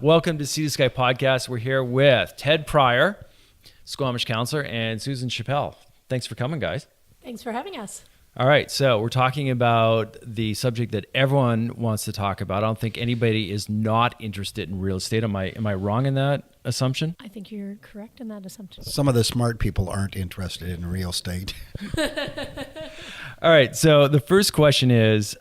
Welcome to Sea2Sky Podcast. We're here with Ted Pryor, Squamish councillor, and Susan Chapelle. Thanks for coming, guys. Thanks for having us. All right, so we're talking about the subject that everyone wants to talk about. I don't think anybody is not interested in real estate. Am I wrong in that assumption? I think you're correct in that assumption. Some of the smart people aren't interested in real estate. All right, so the first question is,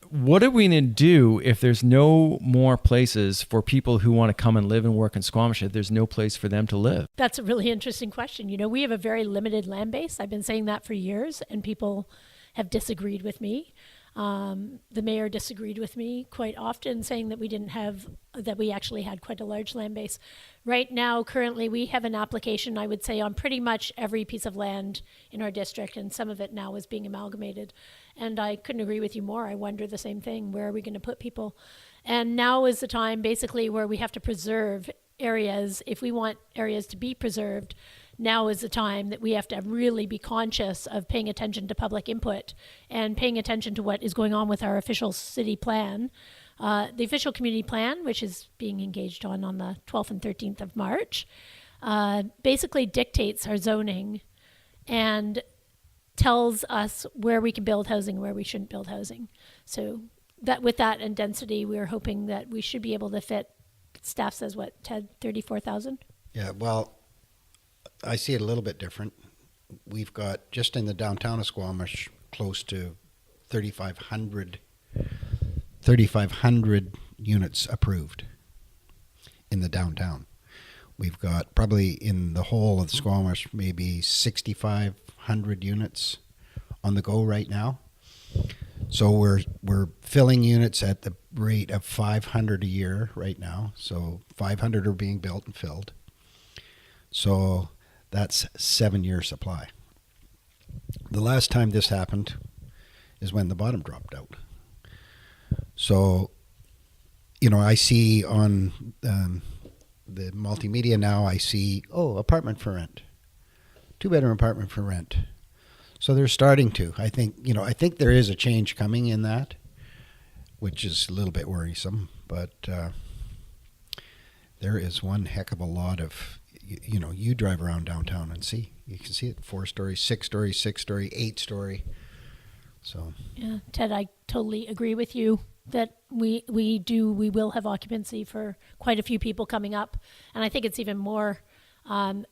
what are we going to do if there's no more places for people who want to come and live and work in Squamish, if there's no place for them to live? That's a really interesting question. You know, we have a very limited land base. I've been saying that for years, and people have disagreed with me. The mayor disagreed with me quite often, saying that we actually had quite a large land base. Right now, currently, we have an application, I would say, on pretty much every piece of land in our district, and some of it now is being amalgamated. And I couldn't agree with you more. I wonder the same thing. Where are we going to put people? And now is the time, basically, where we have to preserve areas. If we want areas to be preserved, now is the time that we have to really be conscious of paying attention to public input and paying attention to what is going on with our official city plan. The official community plan, which is being engaged on the 12th and 13th of March, basically dictates our zoning and tells us where we can build housing, where we shouldn't build housing. So that with that and density, we're hoping that we should be able to fit, staff says what, Ted, 34,000? Yeah, well, I see it a little bit different. We've got, just in the downtown of Squamish, close to 3,500 units approved in the downtown. We've got probably in the whole of Squamish, maybe 6,500 units on the go right now. So we're filling units at the rate of 500 a year right now. So 500 are being built and filled. So that's 7-year supply. The last time this happened is when the bottom dropped out. So, you know, I see on the multimedia now, I see, apartment for rent, 2-bedroom apartment for rent. So they're starting to. I think there is a change coming in that, which is a little bit worrisome. But there is one heck of a lot of, you drive around downtown and see. You can see it 4-story, 6-story, 6-story, 8-story. So yeah, Ted, I totally agree with you that we will have occupancy for quite a few people coming up, and I think it's even more. I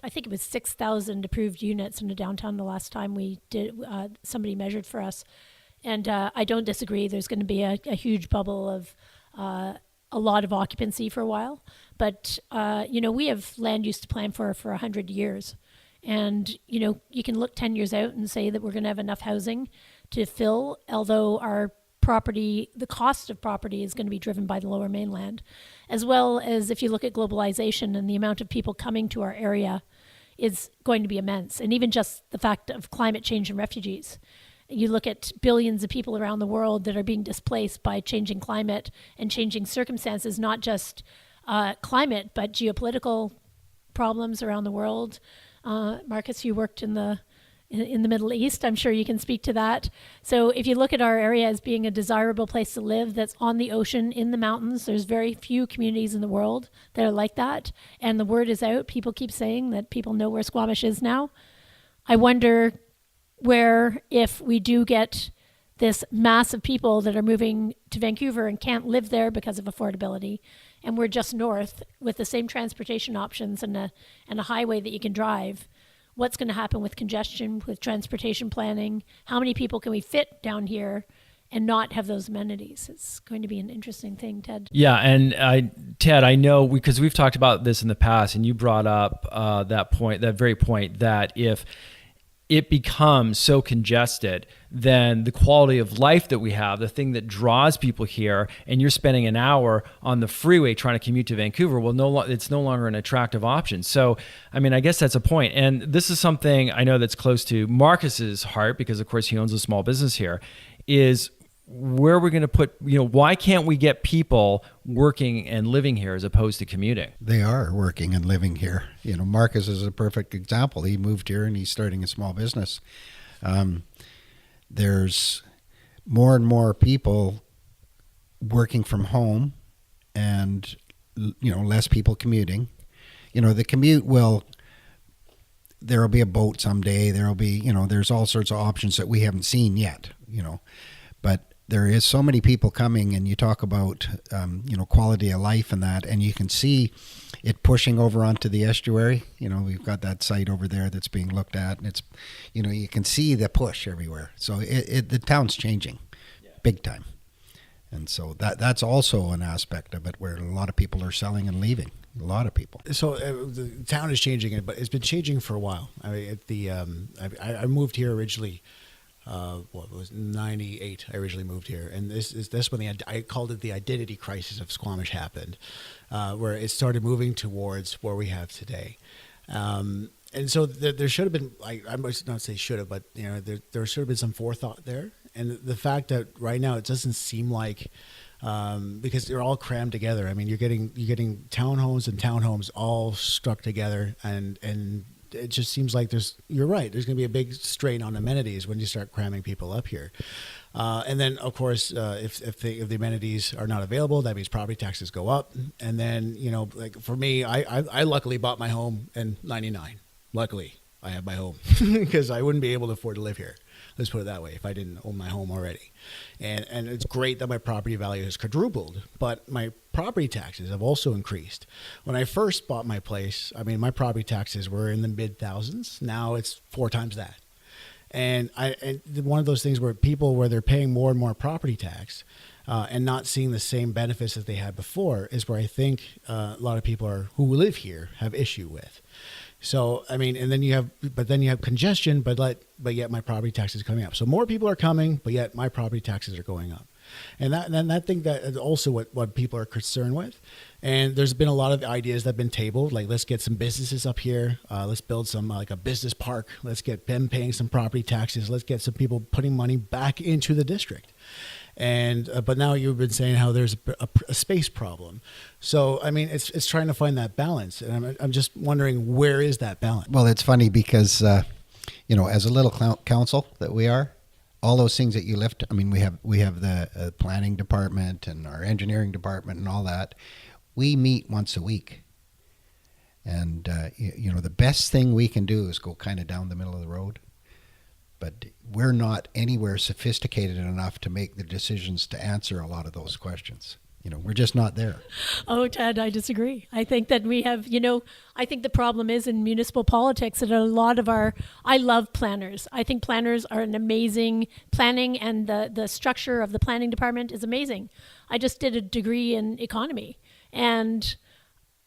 think it was 6,000 approved units in the downtown the last time we did. Somebody measured for us, and I don't disagree. There's going to be a huge bubble of a lot of occupancy for a while, but we have land use to plan for 100 years. And, you can look 10 years out and say that we're going to have enough housing to fill, although our property, the cost of property is going to be driven by the Lower Mainland, as well as if you look at globalization and the amount of people coming to our area is going to be immense. And even just the fact of climate change and refugees. You look at billions of people around the world that are being displaced by changing climate and changing circumstances, not just climate, but geopolitical problems around the world. Marcus, you worked in the Middle East. I'm sure you can speak to that. So if you look at our area as being a desirable place to live that's on the ocean, in the mountains, there's very few communities in the world that are like that. And the word is out. People keep saying that people know where Squamish is now. I wonder where, if we do get this mass of people that are moving to Vancouver and can't live there because of affordability, and we're just north with the same transportation options and a highway that you can drive, what's going to happen with congestion, with transportation planning? How many people can we fit down here and not have those amenities? It's going to be an interesting thing, Ted. Yeah, and Ted, I know because we've talked about this in the past, and you brought up that very point, that if it becomes so congested, then the quality of life that we have, the thing that draws people here, and you're spending an hour on the freeway trying to commute to Vancouver, it's no longer an attractive option. So, I mean, I guess that's a point. And this is something I know that's close to Marcus's heart, because of course he owns a small business here, is where we're going to put, why can't we get people working and living here as opposed to commuting? They are working and living here. Marcus is a perfect example. He moved here and he's starting a small business. There's more and more people working from home and less people commuting. The commute there'll be a boat someday. There'll be, there's all sorts of options that we haven't seen yet, but there is so many people coming, and you talk about, quality of life and that, and you can see it pushing over onto the estuary. We've got that site over there that's being looked at, and it's, you can see the push everywhere. So the town's changing big time. And so that's also an aspect of it where a lot of people are selling and leaving. A lot of people. So the town is changing, but it's been changing for a while. I mean, I moved here originally. It was 98. I originally moved here, and this when I called it the identity crisis of Squamish happened, where it started moving towards where we have today. And so there should have been, I must not say should have, but there should have been some forethought there. And the fact that right now it doesn't seem like, because they're all crammed together. I mean, you're getting townhomes and townhomes all stuck together, and it just seems like you're right. There's going to be a big strain on amenities when you start cramming people up here. And then, of course, if the amenities are not available, that means property taxes go up. And then, like for me, I luckily bought my home in '99. Luckily, I have my home because I wouldn't be able to afford to live here. Let's put it that way, if I didn't own my home already. And it's great that my property value has quadrupled, but my property taxes have also increased. When I first bought my place, I mean, my property taxes were in the mid-thousands. Now it's 4 times that. And one of those things where they're paying more and more property tax and not seeing the same benefits that they had before is where I think a lot of people who live here have issue with. So, I mean, and then you have congestion, but yet my property tax is coming up. So more people are coming, but yet my property taxes are going up. And I think that is also what people are concerned with. And there's been a lot of ideas that have been tabled, like let's get some businesses up here. Let's build some like a business park. Let's get them paying some property taxes. Let's get some people putting money back into the district. And but now you've been saying how there's a space problem. So I mean, it's trying to find that balance, and I'm just wondering, where is that balance? Well, it's funny because as a little council that we are, all those things that you lift. I mean, we have the planning department and our engineering department and all that. We meet once a week, and the best thing we can do is go kind of down the middle of the road. But we're not anywhere sophisticated enough to make the decisions to answer a lot of those questions. We're just not there. Oh, Ted, I disagree. I think that we have, I think the problem is in municipal politics that a lot of I love planners. I think planners are an amazing planning, and the structure of the planning department is amazing. I just did a degree in economy, and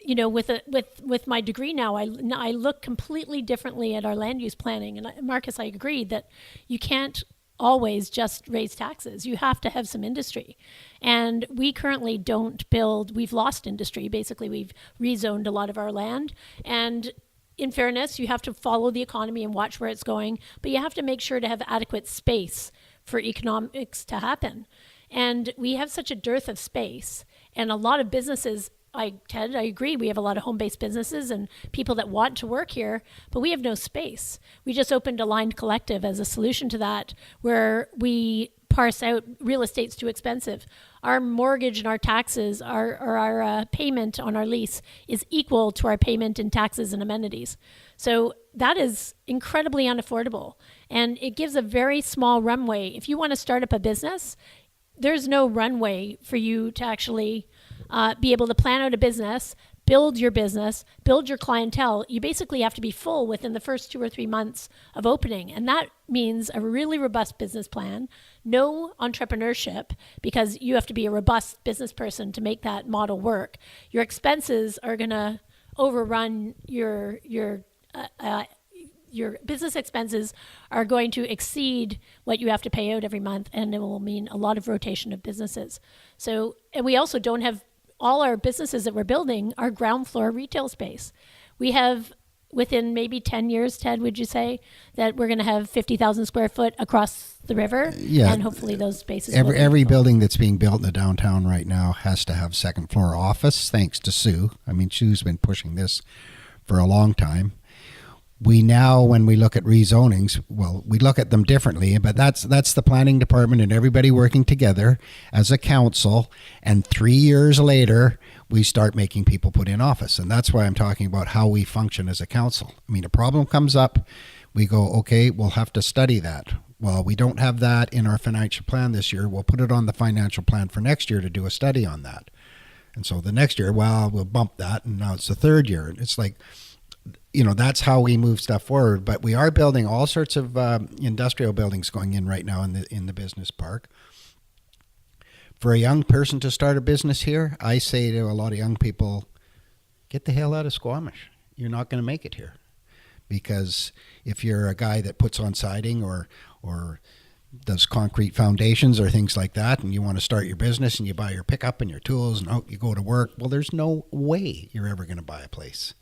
with my degree now, I look completely differently at our land use planning. And Marcus, I agree that you can't always just raise taxes. You have to have some industry. And we currently don't build, we've lost industry. Basically, we've rezoned a lot of our land. And in fairness, you have to follow the economy and watch where it's going, but you have to make sure to have adequate space for economics to happen. And we have such a dearth of space, and a lot of businesses, Ted, I agree. We have a lot of home-based businesses and people that want to work here, but we have no space. We just opened Aligned Collective as a solution to that, where we parse out real estate's too expensive. Our mortgage and our taxes, our payment on our lease is equal to our payment in taxes and amenities. So that is incredibly unaffordable, and it gives a very small runway. If you want to start up a business, there's no runway for you to actually be able to plan out a business, build your business, build your clientele. You basically have to be full within the first 2 or 3 months of opening. And that means a really robust business plan, no entrepreneurship, because you have to be a robust business person to make that model work. Your expenses are going to overrun your business expenses are going to exceed what you have to pay out every month, and it will mean a lot of rotation of businesses. So, and we also don't have all our businesses that we're building are ground floor retail space. We have, within maybe 10 years, Ted, would you say that we're going to have 50,000 square foot across the river? Yeah. And hopefully those spaces. Every building that's being built in the downtown right now has to have second floor office, thanks to Sue. I mean, Sue's been pushing this for a long time. We now, when we look at rezonings, well, we look at them differently, but that's the planning department and everybody working together as a council. And 3 years later, we start making people put in office. And that's why I'm talking about how we function as a council. I mean, a problem comes up, we go, okay, we'll have to study that. Well, we don't have that in our financial plan this year. We'll put it on the financial plan for next year to do a study on that. And so the next year, well, we'll bump that, and now it's the third year. It's like, that's how we move stuff forward. But we are building all sorts of industrial buildings going in right now in the business park. For a young person to start a business here, I say to a lot of young people, get the hell out of Squamish. You're not going to make it here. Because if you're a guy that puts on siding or does concrete foundations or things like that, and you want to start your business and you buy your pickup and your tools and you go to work, well, there's no way you're ever going to buy a place.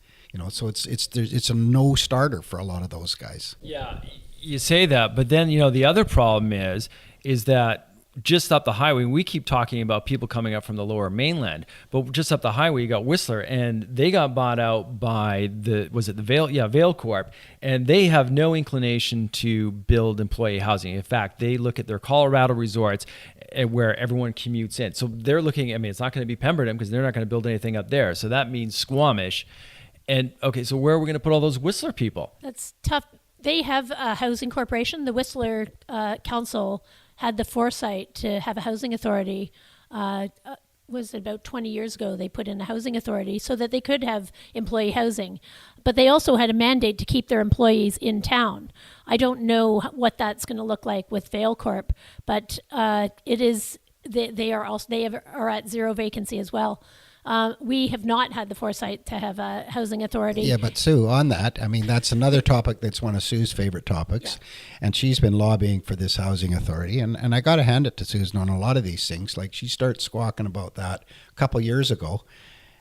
So it's a no starter for a lot of those guys. Yeah, you say that, but then the other problem is that just up the highway, we keep talking about people coming up from the lower mainland, but just up the highway, you got Whistler, and they got bought out by the Vail? Yeah, Vail Corp, and they have no inclination to build employee housing. In fact, they look at their Colorado resorts where everyone commutes in. So they're looking, it's not going to be Pemberton because they're not going to build anything up there. So that means Squamish. And okay, so where are we going to put all those Whistler people? That's tough. They have a housing corporation. The Whistler Council had the foresight to have a housing authority. Was about 20 years ago, they put in a housing authority so that they could have employee housing. But they also had a mandate to keep their employees in town. I don't know what that's going to look like with Vail Corp, but it is. They are at zero vacancy as well. We have not had the foresight to have a housing authority. Yeah, but Sue, on that, that's another topic that's one of Sue's favorite topics. Yeah. And she's been lobbying for this housing authority. And I got to hand it to Susan on a lot of these things. Like, she started squawking about that a couple years ago.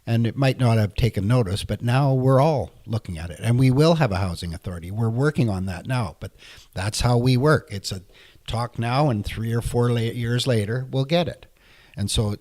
And it might not have taken notice, but now we're all looking at it. And we will have a housing authority. We're working on that now. But that's how we work. It's a talk now, and 3 or 4 years later, we'll get it. And so,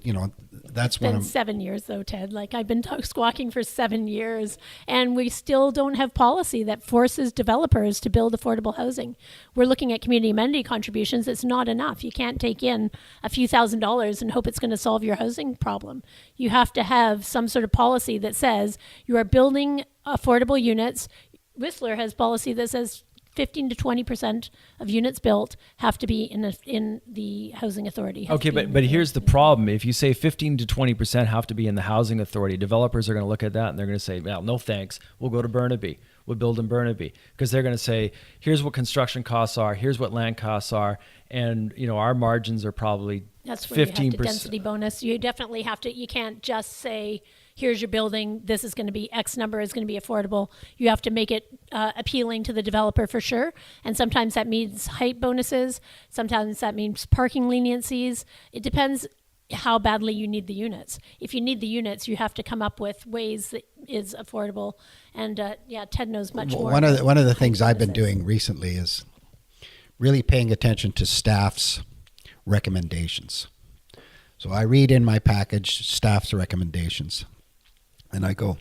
that's been 7 years though, Ted. Like, I've been squawking for 7 years, and we still don't have policy that forces developers to build affordable housing. We're looking at community amenity contributions. It's not enough. You can't take in a few $1,000s and hope it's going to solve your housing problem. You have to have some sort of policy that says you are building affordable units. Whistler has policy that says 15 to 20% of units built have to be in the housing authority. Okay, but here's the problem. If you say 15 to 20% have to be in the housing authority, developers are going to look at that and they're going to say, well, no thanks. We'll go to Burnaby. We'll build in Burnaby. Because they're going to say, here's what construction costs are, here's what land costs are, and our margins are probably 15%. That's where you have to density bonus. You definitely have to, you can't just say, here's your building, this is going to be X number is going to be affordable. You have to make it appealing to the developer for sure. And sometimes that means height bonuses. Sometimes that means parking leniencies. It depends how badly you need the units. If you need the units, you have to come up with ways that is affordable. And Ted knows much more. One of the things I've been doing recently is really paying attention to staff's recommendations. So I read in my package staff's recommendations. And I go,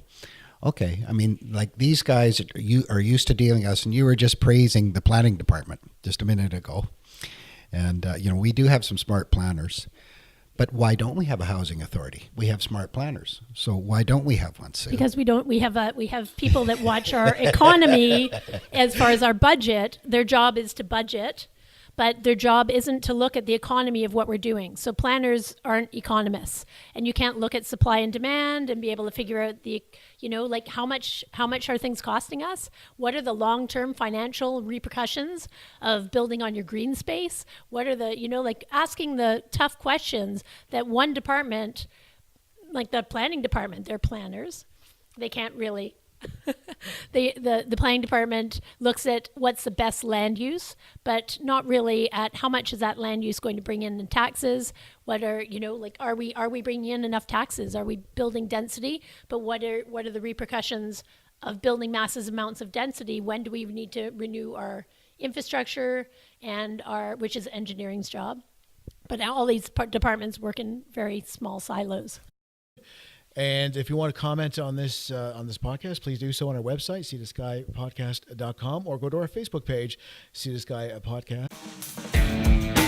okay, like, these guys are used to dealing with us, and you were just praising the planning department just a minute ago. And, we do have some smart planners. But why don't we have a housing authority? We have smart planners. So why don't we have one, Sue? Because we don't. We have people that watch our economy as far as our budget. Their job is to budget. But their job isn't to look at the economy of what we're doing. So planners aren't economists, and you can't look at supply and demand and be able to figure out like how much are things costing us? What are the long-term financial repercussions of building on your green space? What are the, like, asking the tough questions that one department, like the planning department, they're planners. They can't really. The planning department looks at what's the best land use, but not really at how much is that land use going to bring in taxes. What are are we bringing in enough taxes? Are we building density? But what are the repercussions of building massive amounts of density? When do we need to renew our infrastructure and which is engineering's job? But all these departments work in very small silos. And if you want to comment on this podcast, please do so on our website, Sea2Sky Podcast.com, or go to our Facebook page, Sea2Sky Podcast.